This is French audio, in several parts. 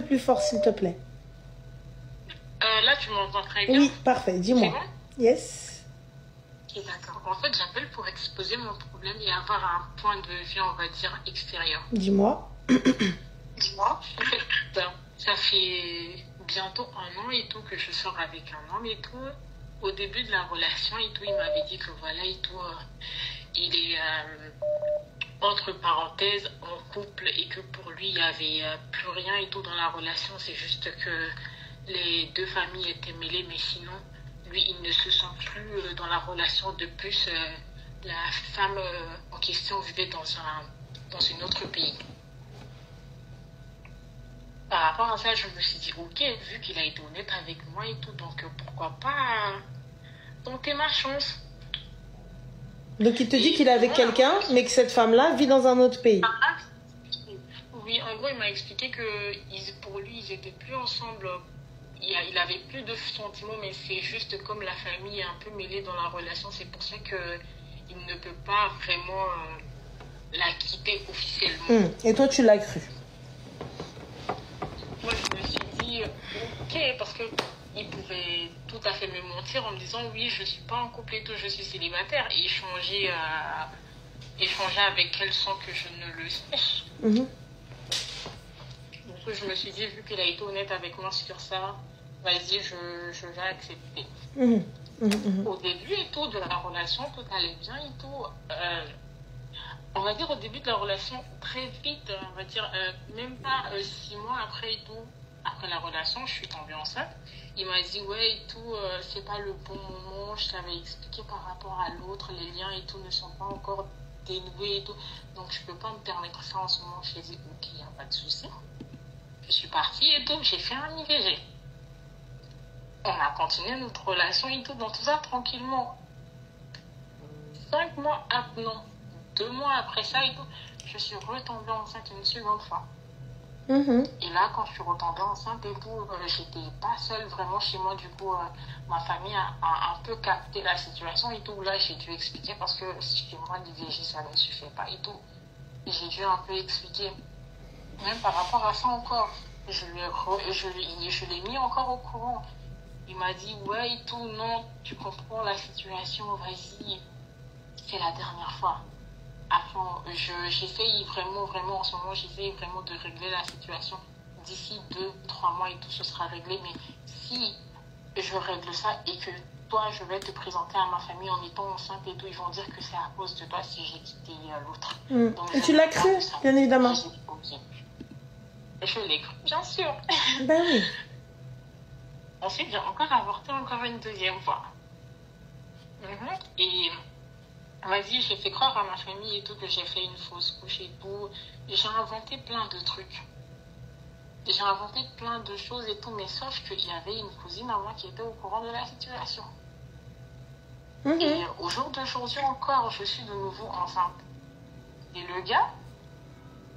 Plus fort, s'il te plaît. Là, tu m'entends très bien. Oui, parfait. Dis-moi. C'est bon? Yes. Ok, d'accord. En fait, j'appelle pour exposer mon problème et avoir un point de vue, on va dire, extérieur. Dis-moi. Dis-moi. En fait, ça fait bientôt 1 an et tout que je sors avec un homme et tout. Au début de la relation et tout, il m'avait dit que voilà et tout, il est entre parenthèses en couple et que pour lui, il n'y avait plus rien et tout dans la relation. C'est juste que les deux familles étaient mêlées, mais sinon, lui, il ne se sent plus dans la relation. De plus, la femme en question vivait dans un autre pays. Par rapport à ça, je me suis dit, ok, vu qu'il a été honnête avec moi et tout, donc pourquoi pas tenter ma chance. Donc il te dit qu'il est avec quelqu'un, mais que cette femme-là vit dans un autre pays. Oui, en gros, il m'a expliqué que pour lui, ils n'étaient plus ensemble. Il avait plus de sentiments, mais c'est juste comme la famille est un peu mêlée dans la relation. C'est pour ça qu'il ne peut pas vraiment la quitter officiellement. Et toi, tu l'as cru? Moi, je me suis dit, ok, parce qu'il pouvait tout à fait me mentir en me disant, oui, je ne suis pas en couple et tout, je suis célibataire. Et échanger avec elle sans que je ne le sache. Donc, je me suis dit, vu qu'il a été honnête avec moi sur ça, vas-y, je vais accepter. Au début et tout de la relation, tout allait bien et tout. On va dire au début de la relation, très vite, on va dire, même pas 6 mois après et tout, après la relation, je suis tombée enceinte. Il m'a dit, ouais, et tout, c'est pas le bon moment, je t'avais expliqué par rapport à l'autre, les liens et tout ne sont pas encore dénoués et tout. Donc, je peux pas me permettre ça en ce moment. Je dis, ok, il n'y a pas de souci. Je suis partie et tout, j'ai fait un IVG. On a continué notre relation et tout, dans tout ça, tranquillement. 5 mois après, non, 2 mois après ça et tout, je suis retombée enceinte une seconde fois. Et là, quand je suis retombée enceinte et tout, j'étais pas seule vraiment chez moi. Du coup, ma famille a un peu capté la situation et tout. Là, j'ai dû expliquer parce que chez moi, l'IVG, ça ne suffit pas et tout. J'ai dû un peu expliquer. Même par rapport à ça encore, je l'ai mis encore au courant. Il m'a dit, ouais et tout, non, tu comprends la situation, vas-y, c'est la dernière fois. Après, j'essaye vraiment, en ce moment, j'essaye vraiment de régler la situation. D'ici 2-3 mois et tout, ce sera réglé. Mais si je règle ça et que toi, je vais te présenter à ma famille en étant enceinte et tout, ils vont dire que c'est à cause de toi si j'ai quitté l'autre. Et tu l'as cru, bien évidemment. Je l'ai cru, bien sûr. Ben oui. Ensuite, j'ai encore avorté encore une deuxième fois. Et vas-y, j'ai fait croire à ma famille et tout que j'ai fait une fausse couche et tout. J'ai inventé plein de trucs. J'ai inventé plein de choses et tout, mais sauf qu'il y avait une cousine à moi qui était au courant de la situation. Et au jour d'aujourd'hui encore, je suis de nouveau enceinte. Et le gars,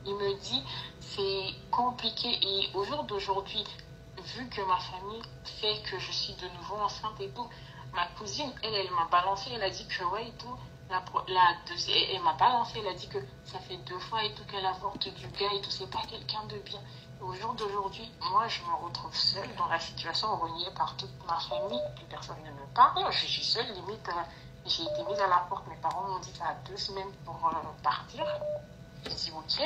il me dit, c'est compliqué. Et au jour d'aujourd'hui, vu que ma famille fait que je suis de nouveau enceinte et tout, ma cousine, elle m'a balancé, elle a dit que ouais et tout, elle m'a balancé, elle a dit que ça fait 2 fois et tout qu'elle avorte du gars et tout, c'est pas quelqu'un de bien. Et au jour d'aujourd'hui, moi je me retrouve seule dans la situation, reniée par toute ma famille, plus personne ne me parle, je suis seule, limite, j'ai été mise à la porte, mes parents m'ont dit ça a 2 semaines pour partir. J'ai dit ok,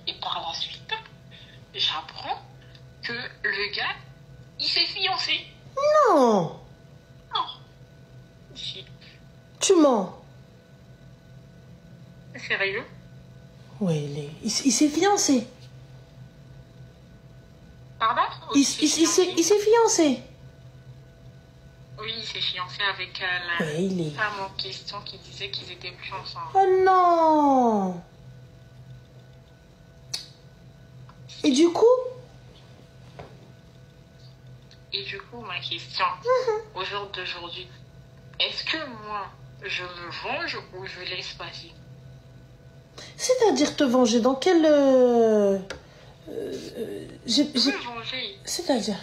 et par la suite, j'apprends que le gars, il s'est fiancé. Non. Non. Si. Tu mens. Sérieux? Oui, il s'est fiancé. Pardon? Il s'est fiancé. Oui, il s'est fiancé avec la femme en question qui disait qu'ils étaient plus ensemble. Oh non. Et du coup? Et du coup, ma question, au jour d'aujourd'hui, est-ce que moi, je me venge ou je laisse passer? C'est-à-dire te venger dans quel... Me venger. C'est-à-dire?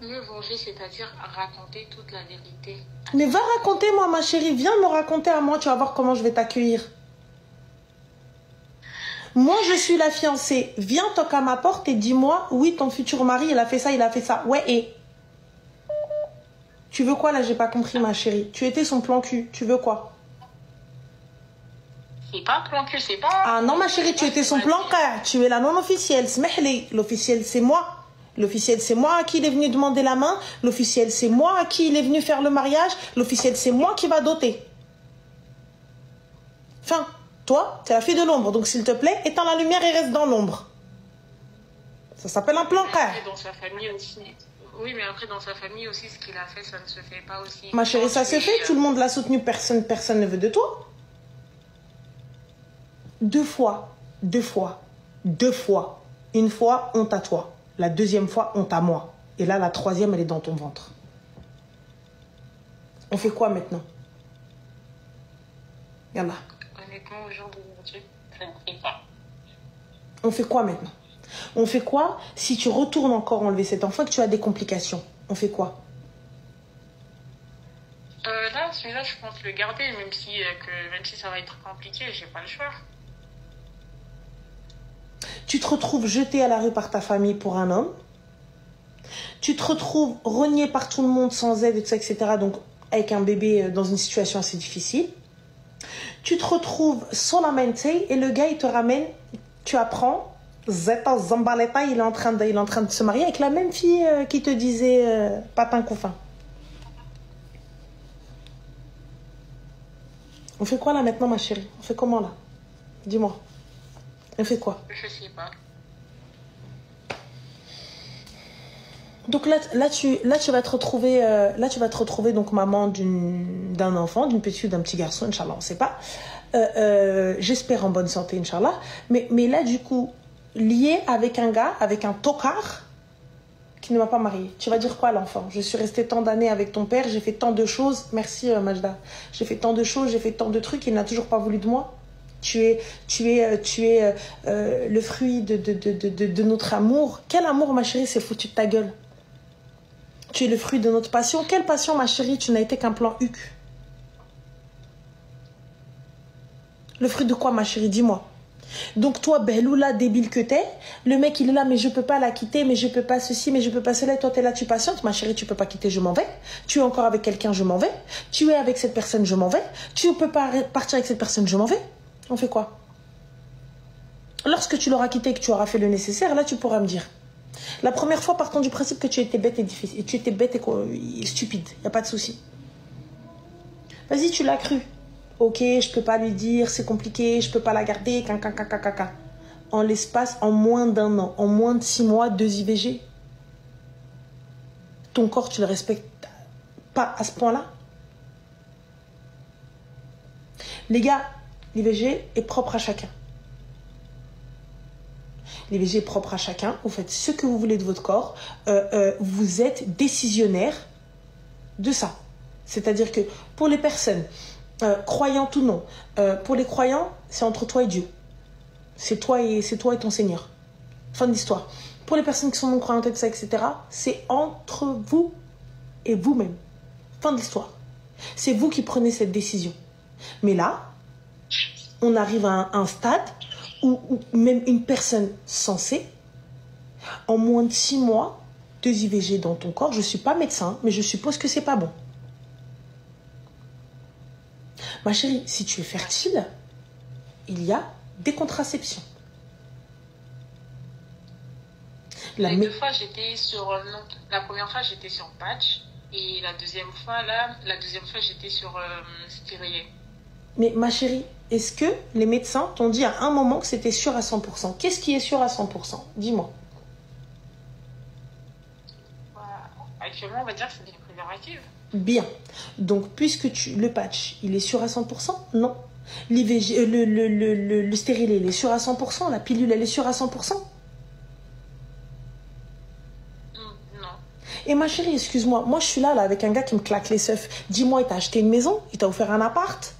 Me venger, c'est-à-dire raconter toute la vérité. Mais va raconter, moi, ma chérie. Viens me raconter à moi, tu vas voir comment je vais t'accueillir. Moi, je suis la fiancée. Viens, toque à ma porte et dis-moi, oui, ton futur mari, il a fait ça, il a fait ça. Ouais, et... Tu veux quoi, là? J'ai pas compris, ma chérie. Tu étais son plan cul. Tu veux quoi? C'est pas plan cul, c'est pas... Ah non, ma chérie, tu étais son plan cul. Tu es la non officielle. Smehli. L'officiel, c'est moi. L'officiel, c'est moi à qui il est venu demander la main. L'officiel, c'est moi à qui il est venu faire le mariage. L'officiel, c'est moi qui va doter. Enfin, toi, t'es la fille de l'ombre. Donc, s'il te plaît, éteins la lumière et reste dans l'ombre. Ça s'appelle un plan cul. Dans sa famille aussi... Oui, mais après, dans sa famille aussi, ce qu'il a fait, ça ne se fait pas aussi. Ma chérie, ça se fait. Tout le monde l'a soutenu. Personne ne veut de toi. 2 fois. 2 fois. 2 fois. Une fois, honte à toi. La deuxième fois, honte à moi. Et là, la troisième, elle est dans ton ventre. On fait quoi maintenant? Yallah. Honnêtement, au jour d'aujourd'hui, je ne sais pas. On fait quoi maintenant? On fait quoi si tu retournes encore enlever cet enfant et que tu as des complications? On fait quoi? Là, celui-là, je pense le garder, même si ça va être compliqué, j'ai pas le choix. Tu te retrouves jeté à la rue par ta famille pour un homme. Tu te retrouves renié par tout le monde sans aide, etc. Donc, avec un bébé dans une situation assez difficile. Tu te retrouves solamente et le gars, il te ramène, tu apprends, Zeta Zambaleta, il est en train de se marier avec la même fille qui te disait patin couffin. On fait quoi là maintenant, ma chérie? On fait comment là? Dis-moi. On fait quoi? Je sais pas. Donc là, tu vas te retrouver donc maman d'un enfant, d'une petite fille, d'un petit garçon, Inch'Allah, on sait pas. J'espère en bonne santé, Inch'Allah. Mais là, du coup, lié avec un gars, avec un tocard qui ne m'a pas mariée. Tu vas dire quoi à l'enfant? Je suis restée tant d'années avec ton père, j'ai fait tant de choses. Merci Majda. J'ai fait tant de choses, j'ai fait tant de trucs, il n'a toujours pas voulu de moi. Tu es le fruit de notre amour. Quel amour, ma chérie, c'est foutu de ta gueule. Tu es le fruit de notre passion. Quelle passion, ma chérie? Tu n'as été qu'un plan huc. Le fruit de quoi, ma chérie? Dis-moi. Donc toi, Beloula, débile que t'es, le mec, il est là, mais je peux pas la quitter, mais je peux pas ceci, mais je peux pas cela. Toi, t'es là, tu patientes. Ma chérie, tu peux pas quitter, je m'en vais. Tu es encore avec quelqu'un, je m'en vais. Tu es avec cette personne, je m'en vais. Tu peux pas partir avec cette personne, je m'en vais. On fait quoi? Lorsque tu l'auras quitté et que tu auras fait le nécessaire, là, tu pourras me dire. La première fois, partons du principe que tu étais bête et difficile. Tu étais bête et stupide. Il n'y a pas de souci. Vas-y, tu l'as cru. Ok, je peux pas lui dire, c'est compliqué, je peux pas la garder. En l'espace, en moins d'1 an, en moins de 6 mois, 2 IVG. Ton corps, tu le respectes pas à ce point-là. Les gars, l'IVG est propre à chacun. L'IVG est propre à chacun. Vous faites ce que vous voulez de votre corps. Vous êtes décisionnaire de ça. C'est-à-dire que pour les personnes, croyantes ou non, pour les croyants, c'est entre toi et Dieu. C'est toi et ton Seigneur. Fin de l'histoire. Pour les personnes qui sont non croyantes, etc., c'est entre vous et vous-même. Fin de l'histoire. C'est vous qui prenez cette décision. Mais là, on arrive à un stade où même une personne sensée, en moins de 6 mois, 2 IVG dans ton corps, je ne suis pas médecin, mais je suppose que c'est pas bon. Ma chérie, si tu es fertile, il y a des contraceptions. Les 2 fois, j'étais sur... non, la première fois, j'étais sur patch. Et la deuxième fois, j'étais sur stérilet. Mais ma chérie, est-ce que les médecins t'ont dit à un moment que c'était sûr à 100%? Qu'est-ce qui est sûr à 100%? Dis-moi. Actuellement, on va dire que c'est des préservatifs. Bien. Donc, puisque le patch, il est sûr à 100%? Non. L'IVG, le stérilet, il est sûr à 100%? La pilule, elle est sûre à 100%? Non. Et ma chérie, excuse-moi, moi je suis là avec un gars qui me claque les seufs. Dis-moi, il t'a acheté une maison? Il t'a offert un appart?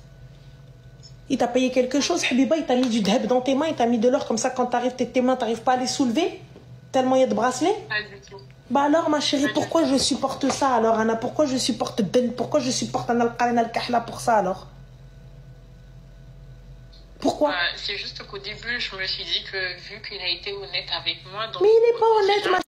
Il t'a payé quelque chose? Habiba, il t'a mis du dheb dans tes mains, il t'a mis de l'or comme ça, quand t'arrives, tes mains, t'arrives pas à les soulever? Tellement il y a de bracelets? Pas du tout. Bah alors, ma chérie, pourquoi je supporte ça alors, Anna? Pourquoi je supporte un al-Qarina al-Kahla pour ça alors? Pourquoi? C'est juste qu'au début, je me suis dit que vu qu'il a été honnête avec moi... Donc, mais il n'est pas honnête, ma